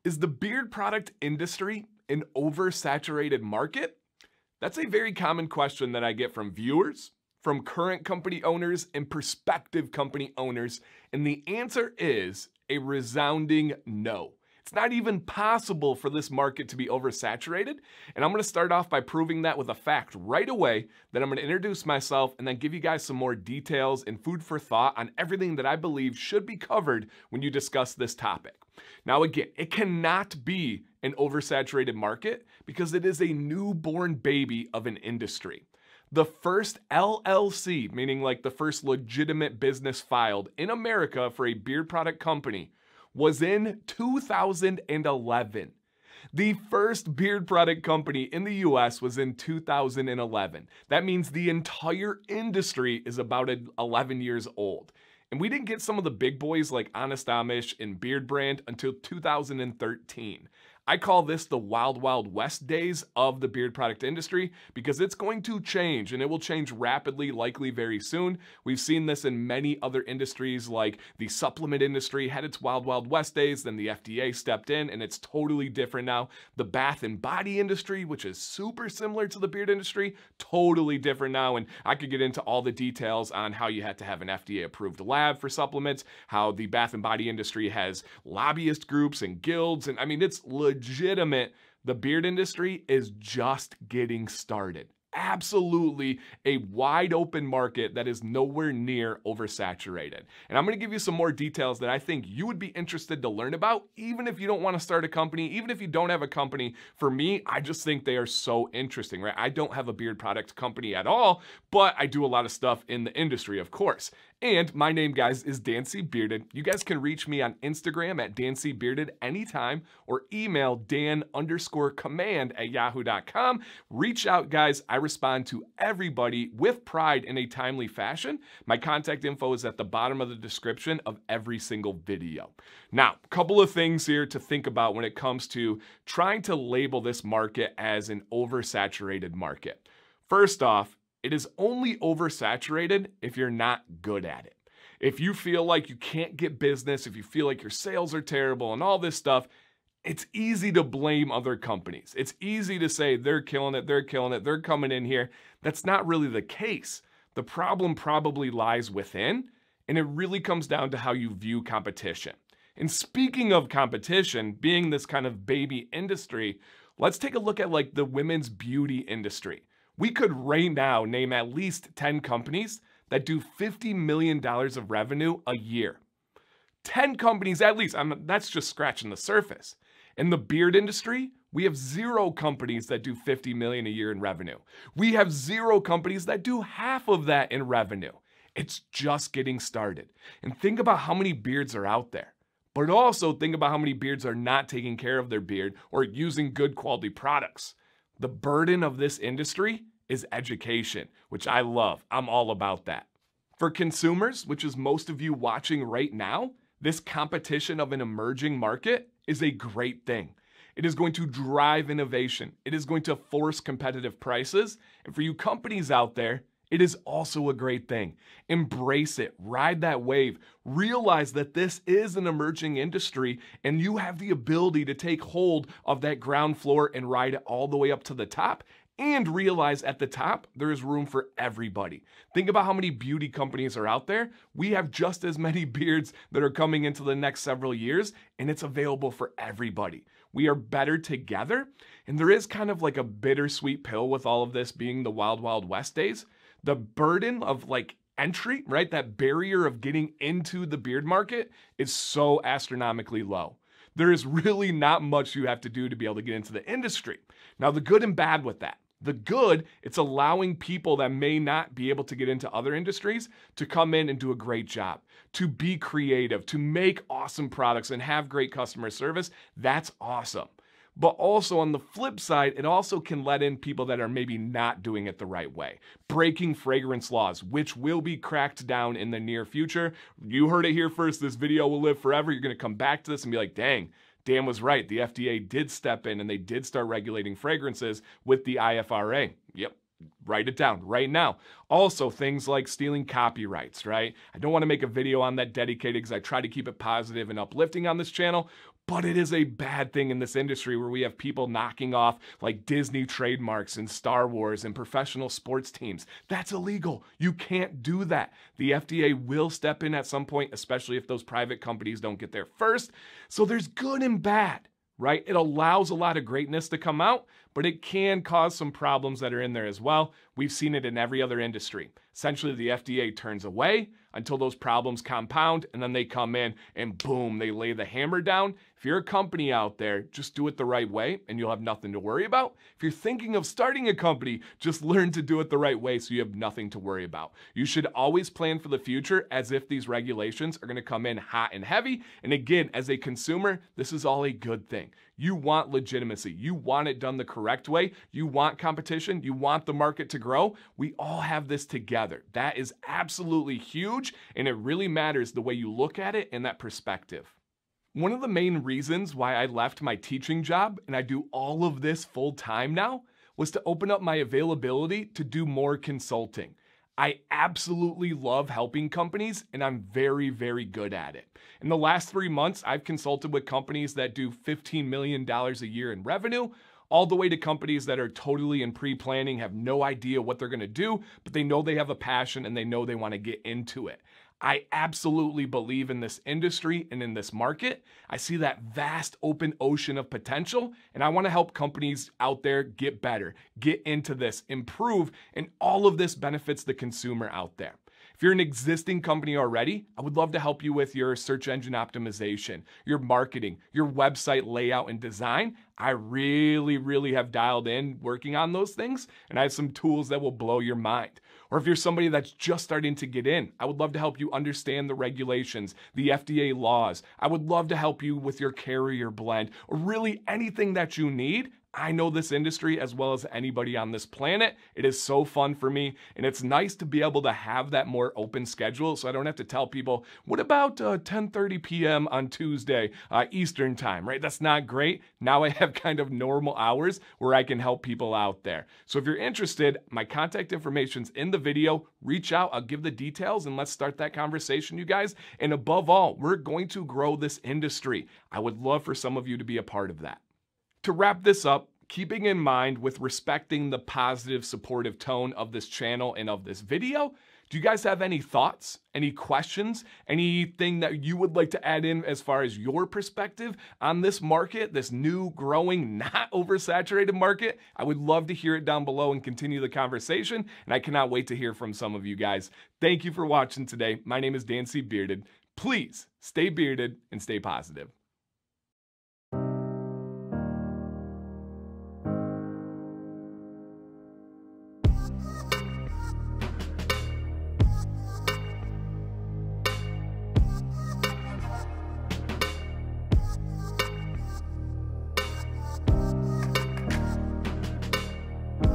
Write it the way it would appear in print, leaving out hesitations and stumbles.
Is the beard product industry an oversaturated market? That's a very common question that I get from viewers, from current company owners, and prospective company owners, and the answer is a resounding no. It's not even possible for this market to be oversaturated, and I'm going to start off by proving that with a fact right away. Then I'm going to introduce myself and then give you guys some more details and food for thought on everything that I believe should be covered when you discuss this topic. Now again, it cannot be an oversaturated market because it is a newborn baby of an industry. The first LLC, meaning like the first legitimate business filed in America for a beard product company, was in 2011. The first beard product company in the US was in 2011. That means the entire industry is about 11 years old. And we didn't get some of the big boys like Honest Amish and Beard Brand until 2013. I call this the Wild Wild West days of the beard product industry because it's going to change, and it will change rapidly, likely very soon. We've seen this in many other industries, like the supplement industry had its Wild Wild West days, then the FDA stepped in and it's totally different now. The bath and body industry, which is super similar to the beard industry, totally different now, and I could get into all the details on how you had to have an FDA approved lab for supplements, how the bath and body industry has lobbyist groups and guilds, and I mean, it's legitimate. The beard industry is just getting started. Absolutely a wide open market that is nowhere near oversaturated. And I'm going to give you some more details that I think you would be interested to learn about, even if you don't want to start a company, even if you don't have a company. For me, I just think they are so interesting, right? I don't have a beard product company at all, but I do a lot of stuff in the industry, of course. And my name, guys, is Dan C. Bearded. You guys can reach me on Instagram at DanCBearded anytime or email dan_command@yahoo.com. Reach out, guys. I respond to everybody with pride in a timely fashion. My contact info is at the bottom of the description of every single video. Now, a couple of things here to think about when it comes to trying to label this market as an oversaturated market. First off, it is only oversaturated if you're not good at it. If you feel like you can't get business, if you feel like your sales are terrible and all this stuff, it's easy to blame other companies. It's easy to say they're killing it, they're coming in here. That's not really the case. The problem probably lies within, and it really comes down to how you view competition. And speaking of competition, being this kind of baby industry, let's take a look at like the women's beauty industry. We could right now name at least 10 companies that do $50 million of revenue a year. 10 companies at least. That's just scratching the surface. In the beard industry, we have 0 companies that do $50 million a year in revenue. We have 0 companies that do half of that in revenue. It's just getting started. And think about how many beards are out there. But also think about how many beards are not taking care of their beard or using good quality products. The burden of this industry is education, which I love. I'm all about that. For consumers, which is most of you watching right now, this competition of an emerging market is a great thing. It is going to drive innovation. It is going to force competitive prices. And for you companies out there, it is also a great thing. Embrace it, ride that wave, realize that this is an emerging industry and you have the ability to take hold of that ground floor and ride it all the way up to the top, and realize at the top, there is room for everybody. Think about how many beauty companies are out there. We have just as many beards that are coming into the next several years, and it's available for everybody. We are better together, and there is kind of like a bittersweet pill with all of this being the Wild Wild West days. The burden of like entry, right? That barrier of getting into the beard market is so astronomically low. There is really not much you have to do to be able to get into the industry. Now, the good and bad with that. The good, it's allowing people that may not be able to get into other industries to come in and do a great job, to be creative, to make awesome products and have great customer service. That's awesome. But also on the flip side, it also can let in people that are maybe not doing it the right way. Breaking fragrance laws, which will be cracked down in the near future. You heard it here first. This video will live forever. You're going to come back to this and be like, dang, Dan was right. The FDA did step in and they did start regulating fragrances with the IFRA. Yep. Write it down right now. Also, things like stealing copyrights, right? I don't want to make a video on that dedicated because I try to keep it positive and uplifting on this channel, But it is a bad thing in this industry where we have people knocking off like Disney trademarks and Star Wars and professional sports teams. That's illegal. You can't do that. The FDA will step in at some point, especially if those private companies don't get there first. So there's good and bad, right? It allows a lot of greatness to come out, but it can cause some problems that are in there as well. We've seen it in every other industry. Essentially, the FDA turns away until those problems compound, and then they come in and boom, they lay the hammer down. If you're a company out there, just do it the right way and you'll have nothing to worry about. If you're thinking of starting a company, just learn to do it the right way so you have nothing to worry about. You should always plan for the future as if these regulations are going to come in hot and heavy. And again, as a consumer, this is all a good thing. You want legitimacy. You want it done the correct way. You want competition. You want the market to grow. We all have this together. That is absolutely huge, and it really matters the way you look at it in that perspective. One of the main reasons why I left my teaching job and I do all of this full time now was to open up my availability to do more consulting. I absolutely love helping companies, and I'm very, very good at it. In the last 3 months, I've consulted with companies that do $15 million a year in revenue, all the way to companies that are totally in pre-planning, have no idea what they're gonna do, but they know they have a passion and they know they wanna get into it. I absolutely believe in this industry and in this market. I see that vast open ocean of potential, and I want to help companies out there get better, get into this, improve, and all of this benefits the consumer out there. If you're an existing company already, I would love to help you with your search engine optimization, your marketing, your website layout and design. I really have dialed in working on those things, and I have some tools that will blow your mind. Or if you're somebody that's just starting to get in, I would love to help you understand the regulations, the FDA laws. I would love to help you with your carrier blend, or really anything that you need. I know this industry as well as anybody on this planet. It is so fun for me, and it's nice to be able to have that more open schedule so I don't have to tell people, what about 10:30 p.m. on Tuesday Eastern time, right? That's not great. Now I have kind of normal hours where I can help people out there. So if you're interested, my contact information's in the video. Reach out, I'll give the details, and let's start that conversation, you guys. And above all, we're going to grow this industry. I would love for some of you to be a part of that. To wrap this up, keeping in mind with respecting the positive, supportive tone of this channel and of this video, do you guys have any thoughts, any questions, anything that you would like to add in as far as your perspective on this market, this new, growing, not oversaturated market? I would love to hear it down below and continue the conversation, and I cannot wait to hear from some of you guys. Thank you for watching today. My name is Dan C. Bearded. Please stay bearded and stay positive.